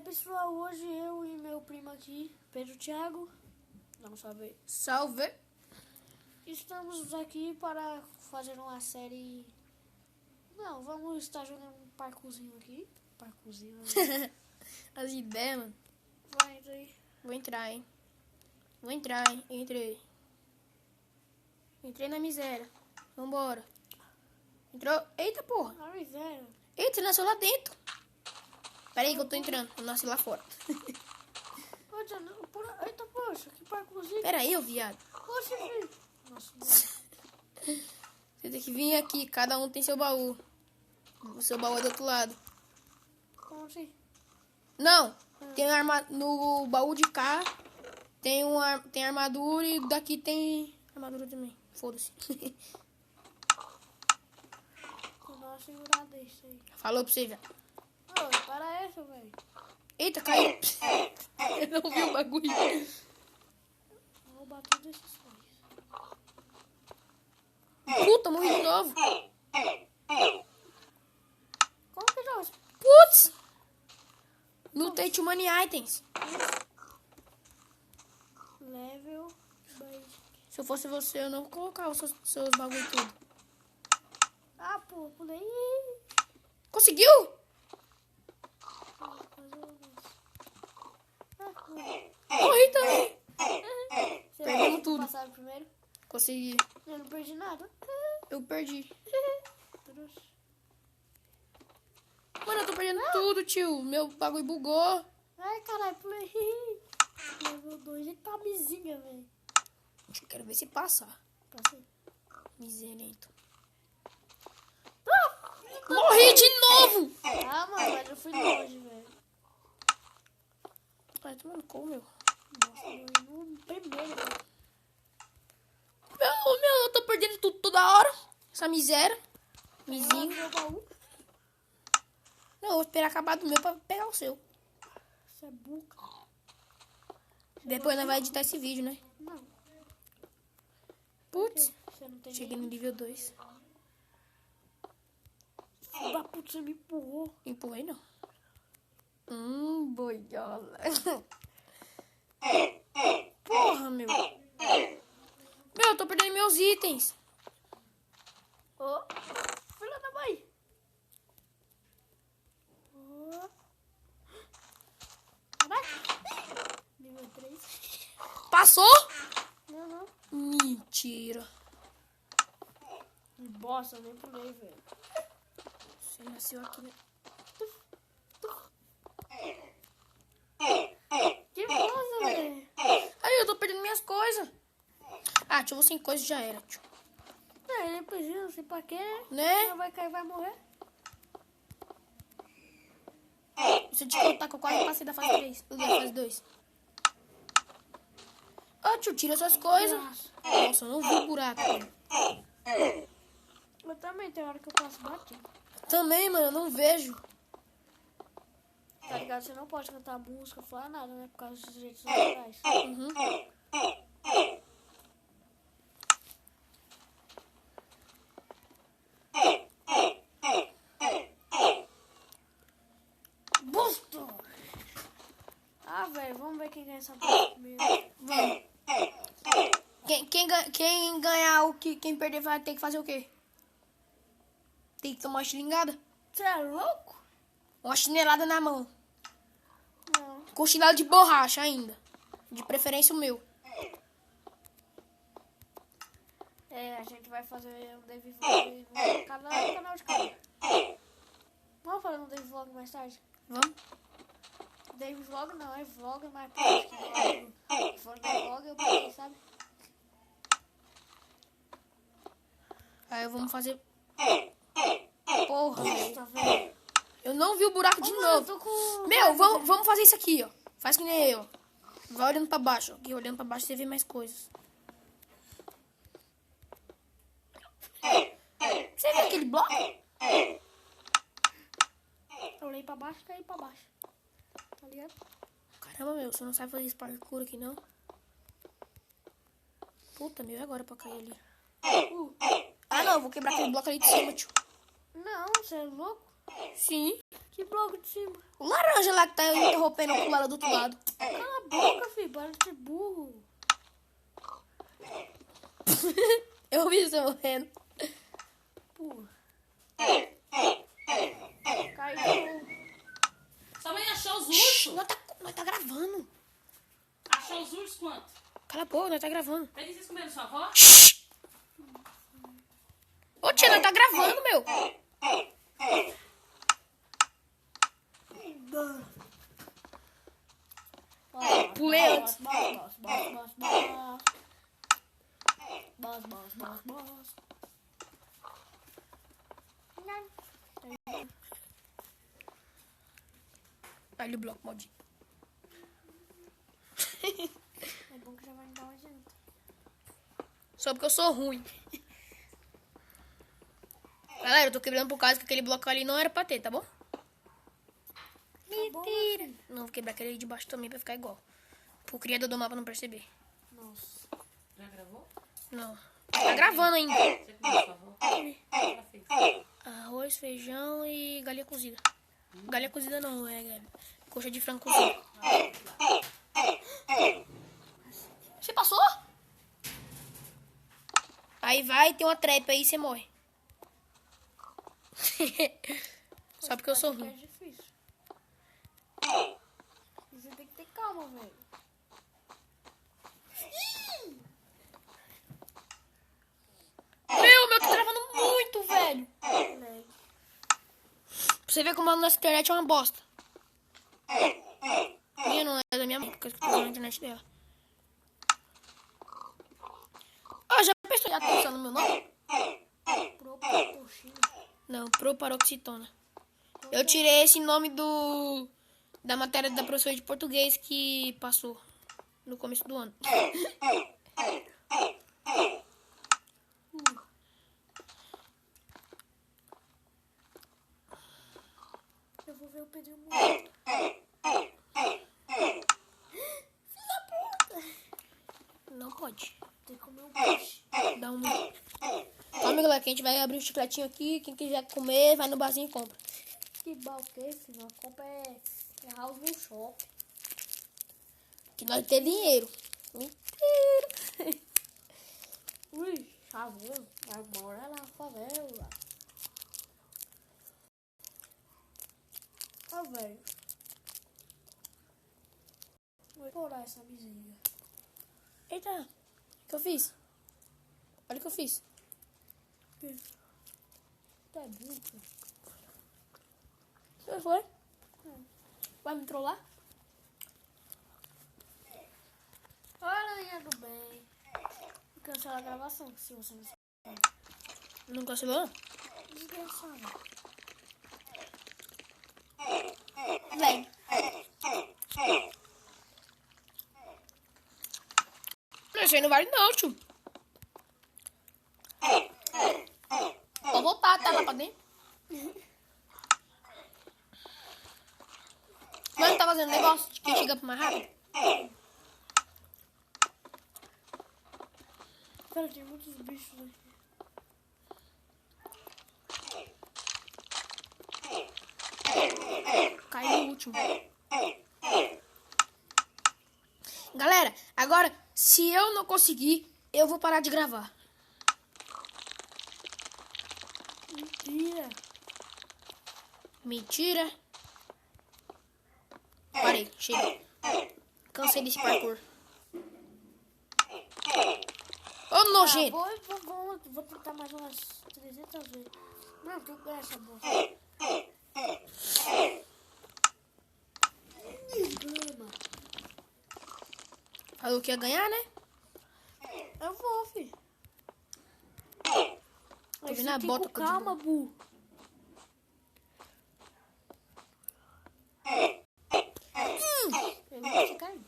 pessoal, hoje eu e meu primo aqui, Pedro Thiago, não sabe, Salve! estamos aqui para fazer uma série. Não, vamos estar jogando um parkourzinho aqui. Parkourzinho. As ideias, mano. Vai, entra aí. Vou entrar, hein? Entrei. Entrei na miséria. Vambora. Entrou. Eita, porra. Ai, velho. Eita, nasceu lá dentro. Pera aí que eu tô entrando. Eu nasci lá fora. Eita, poxa, que parkourzinho. Pera aí, ô viado. Poxa, filho. Nossa, mano. Você tem que vir aqui. Cada um tem seu baú. O seu baú é do outro lado. Como assim? Não. Tem no baú de cá. Tem armadura e daqui tem armadura também. Foda-se. Vou dar uma segurada isso aí. Falou pra você, velho. Ô, para essa, velho. Eita, caiu. Eu não vi o bagulho. Vou roubar tudo esses sonhos. Puta, morri de novo. Como que joga? Putz. Lutei to money items. Level 2. Se eu fosse você, eu não colocava os seus bagulho tudo. Ah, pô, pulei. Conseguiu? Morri também. Você Perdemos tudo. passaram primeiro? Consegui. Eu não perdi nada. Eu perdi. Trouxa. Mano, eu tô perdendo tudo, tio. Meu bagulho bugou. Ai, caralho, pulei. Level 2 e camisinha, velho. Eu quero ver se passa. Passei. Miserento. Morri de novo. Ah, mano, mas eu fui longe, velho. Ai, tomando com, meu. Nossa, eu morri no primeiro, velho. Eu tô perdendo tudo toda hora. Essa miséria. Mizinho. Meu baú. Não, eu vou esperar acabar do meu pra pegar o seu. Você é buca. Depois nós vai editar esse vídeo, né? Não. Putz. Você não tem Cheguei no nível 2. Filho da puta, você me empurrou. Empurrei, não. Boiola. Porra, meu. Meu, eu tô perdendo meus itens. Ô, filha da mãe. Ô. Caraca. Nível 3. Passou? Não. Mentira. Que bosta, eu nem pulei, velho. Você nasceu aqui, né? Que bosta, velho. Aí, eu tô perdendo minhas coisas. Ah, tio, você sem coisa já era, tio. Não, ele precisa, não sei pra quê. Né? Vai cair, vai morrer. Se eu te contar que eu quase passei da fase 3. Da fase 2. Ah, tio, tira suas coisas. Nossa, eu não vi o buraco. Eu também, tem hora que eu passo batido. Também, mano, eu não vejo. Tá ligado? Você não pode cantar música, falar nada, né? Por causa dos direitos autorais. Uhum. Busto! Ah, velho, vamos ver quem ganha essa parte primeiro. Vamos. Quem ganhar o que, quem perder vai ter que fazer o quê? Tem que tomar uma xilingada? Você é louco? Uma chinelada na mão. Não. Com chinelo de borracha ainda. De preferência o meu. É, a gente vai fazer um Dave Vlog no canal de cada. Vamos fazer um Dave Vlog mais tarde? Vamos? Dave Vlog não, é vlog mais tarde. Se for Dave Vlog, eu peguei, sabe? Aí vamos fazer... Porra, Tá vendo? eu não vi o buraco de Ô, mano, novo. eu tô com... Meu, vamos fazer isso aqui, ó. Faz que nem eu. Vai olhando pra baixo. Aqui, olhando pra baixo, você vê mais coisas. Você viu aquele bloco? Eu olhei pra baixo e caí pra baixo. Tá ligado? Caramba, meu, você não sabe fazer esse parkour aqui, não? Puta, meu, e agora pra cair ali? Ah, não, eu vou quebrar aquele bloco ali de cima, tio. Não, você é louco? Sim. Que bloco de cima. O laranja lá que tá interrompendo o pular do outro lado. Cala a boca, filho. Para de ser burro. Eu ouvi você morrendo. Porra. Caiu. Sua mãe achou os ursos? Nós tá gravando. Achou os ursos quanto? Cala a boca, nós tá gravando. Pede vocês comeram sua avó? Ô tia, nós tá gravando, meu. Pulei antes. Boss. Olha o bloco maldito. É bom que já vai me dar uma janta. Só porque eu sou ruim. Galera, eu tô quebrando por causa que aquele bloco ali não era pra ter, tá bom? Mentira. Não, vou quebrar aquele de baixo também pra ficar igual. Pro criador do mapa não perceber. Nossa. Já gravou? Não. Tá gravando ainda. Você comeu sua avó? O que ela fez? Arroz, feijão e galinha cozida. Galinha cozida não, é coxa de frango cozida. Você passou? Aí vai, tem uma trap aí e você morre. Só porque eu sou É ruim. difícil. Você tem que ter calma, velho. Meu tá travando muito, velho. Leg. Pra você ver como a nossa internet é uma bosta. Minha não é da minha mãe, porque eu tô usando a internet dela. Ó, já pensou já tá usando meu nome? Propoxina. Não, proparoxitona. Eu tirei esse nome da matéria da professora de português que passou no começo do ano. Eu vou ver o Pedrinho morrer. Não pode. Tem que comer um peixe. Dá um... Calma, galera, que a gente vai abrir um chicletinho aqui. Quem quiser comer, vai no barzinho e compra. Que bar o quê, filho? A compra é house no shopping. Que nós temos dinheiro. Mentira. Ui, chaveiro. Agora é na favela. Ó, velho. Vou explorar essa miséria. Eita, o que eu fiz? Olha o que eu fiz. Tu é burro, filho. Você foi? Vai me trollar? Olha, linha do bem. Vou cancelar a gravação, se você não sabe. Não cancelou? Desgraçado. Vem. Isso aí não vale não, tio. Vou voltar, tá lá pra dentro. Mas não tá fazendo negócio de quem chega mais rápido? Cara, tem muitos bichos aqui. Caiu no último. Galera, agora, se eu não conseguir, eu vou parar de gravar. Mentira. Mentira. Parei, chega. Cansei desse parkour. Ô, nojento. Vou tentar mais umas 300 vezes. Não, tem que ganhar essa bosta. Desgrama. Falou que ia ganhar, né? Eu vou, filho. Tô vendo a bota com calma, burro. Eu vou ficar aí.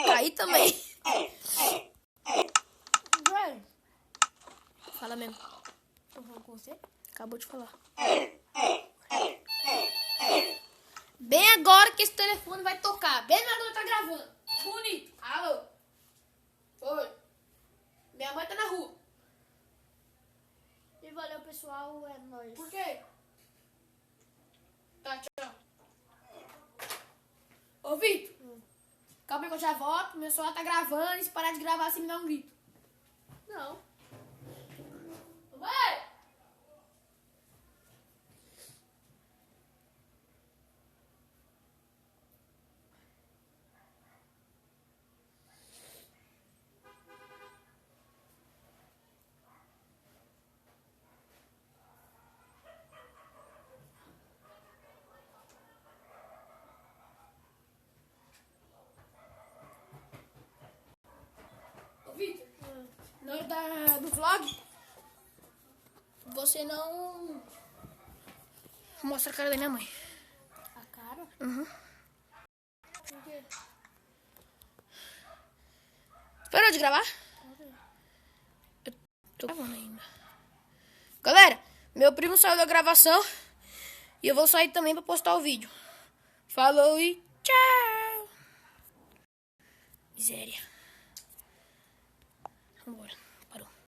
Caí também. Velho, Fala mesmo. tô falando com você? Acabou de falar. Bem agora que esse telefone vai tocar. Bem na hora que tá gravando. Bonito. Alô. Oi. Minha mãe tá na rua. pessoal, é nóis. Por quê? Tá, tchau. Ô, Vitor. Calma aí que eu já volto. Meu celular tá gravando. E se parar de gravar, você me dá um grito. Não. Vai! Ô, Vitor. Na hora do vlog, você não mostra a cara da minha mãe. A cara? Uhum. Por quê? Parou de gravar? Eu tô gravando ainda. Galera, meu primo saiu da gravação e eu vou sair também pra postar o vídeo. Falou e tchau. Miséria. Vambora.